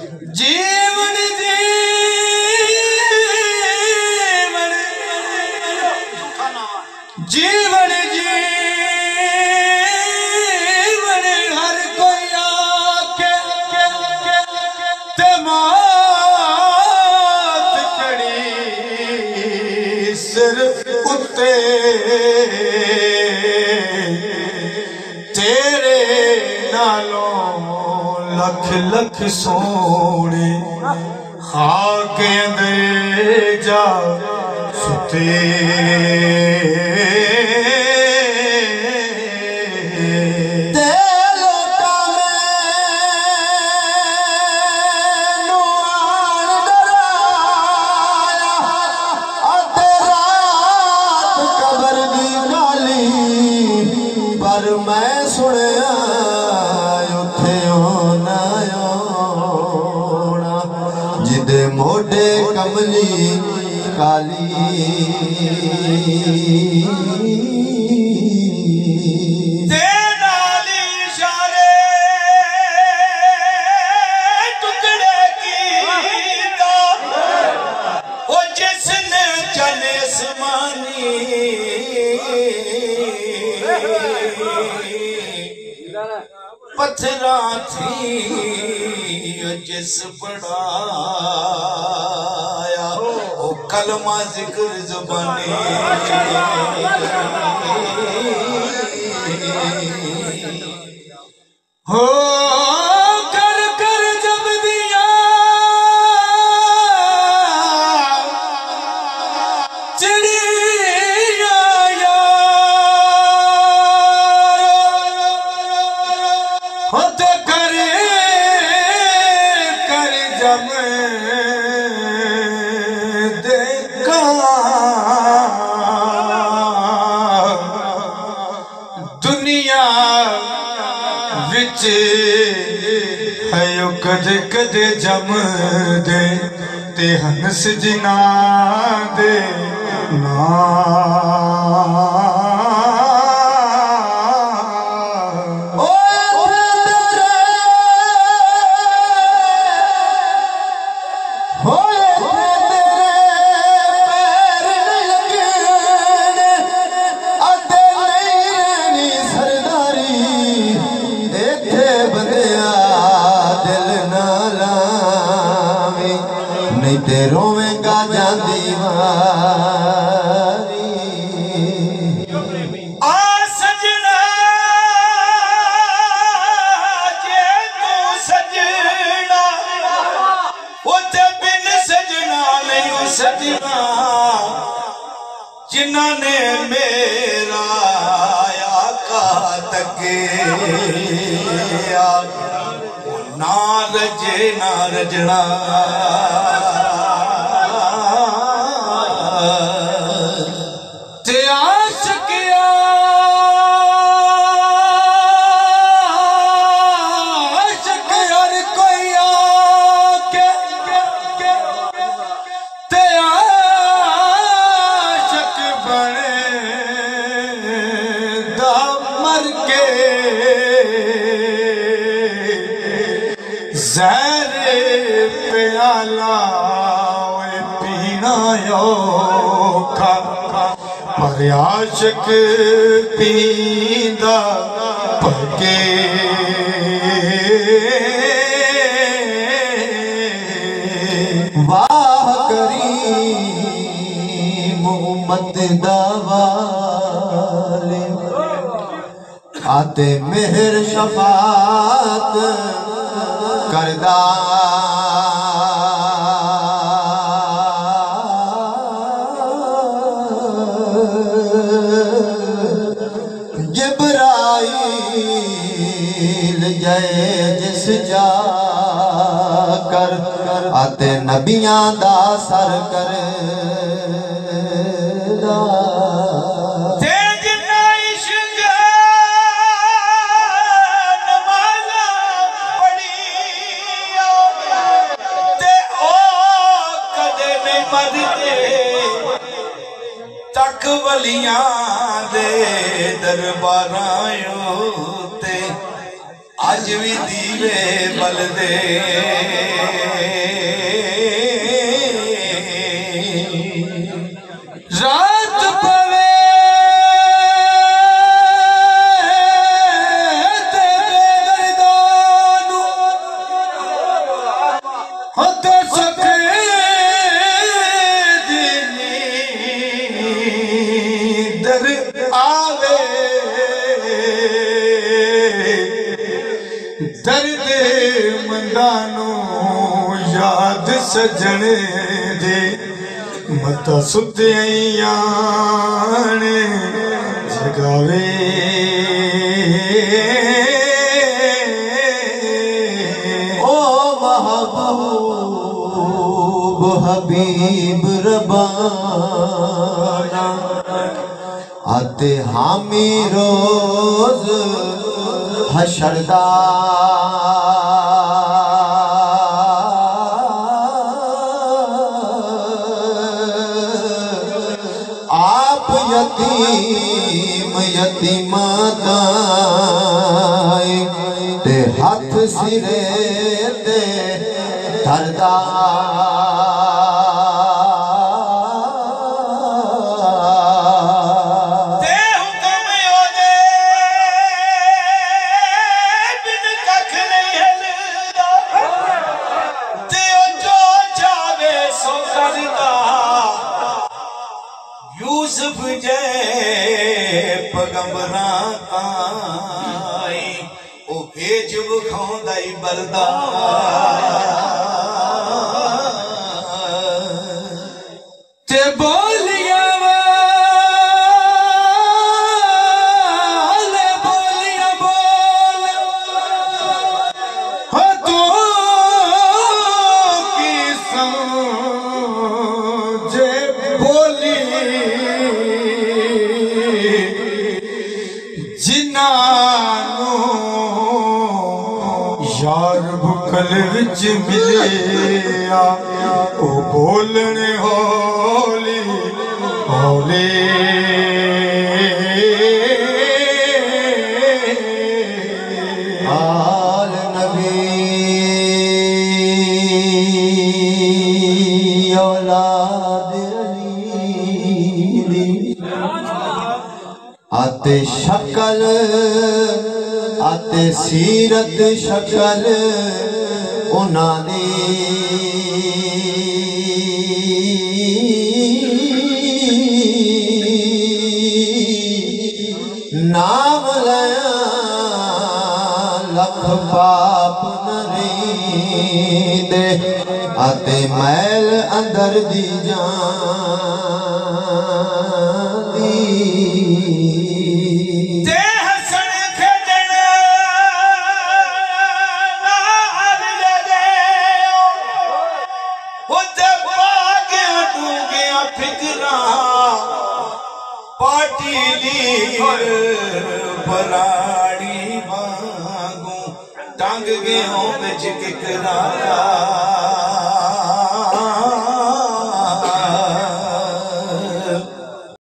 जीवन जीवन जीवन जीवन हर कोई आके ते मौत कड़ी सिर उत्ते तेरे नालों लख लख सोने खाक अंदर जा सुते पर मैं सुनिया उथे होना जिदे मोढे कमली काली पत्थरा थी जिस पढ़ाया ओ कलमा जिक्र जुबानी हो कर कर जब दिया चिड़िया होते करे कर जब देखा दुनिया विच है कद कद जम दे ते हंस जिना दे ना नहीं ते रोवेगा जांदी वारी आ सजना जे तू सजना ओ ते बिन सजना नहीं सजना जिन्ना ने मेरा आका तके ना रजे ना रजना ते आशिकिया आशिक हर कोई आके ते आशिक बने दा मर के ज़हरे प्याला पीना औखा पर आशिक पींदा भगे वाह करीम उम्मत दावाले आते मेहर शफात करदा जिब्राइल जय जिस जा कर आते नबियां दा सर कर तक वलियां दे दरबारां ते अज भी दीवे बलदे रात पवे दर्द मंदानू याद सजने दे मता सुतियाने जगावे ओ महबूब हबीब रबाना आते हामी रोज हशरदा आप यतीम यतीमादाए ते हाथ सिरे ते धरदा यूसुफ जय पैगंबरा काई ओ भेज बुखांदा ही बलदा ते बोलिया वाले बोलिया बोल हो तू की समझे बोली जिन्नानू यार बुकल विच मिलिया ओ बोलने होली होली आल नबी औलाद अली आते शक्ल आते सीरत शक्ल उन्हां नाम लया लख पाप नरींदे आते मैल अंदर दी जांदी पाटीली बलाड़ी वांगू टंग गयो बिच किकरा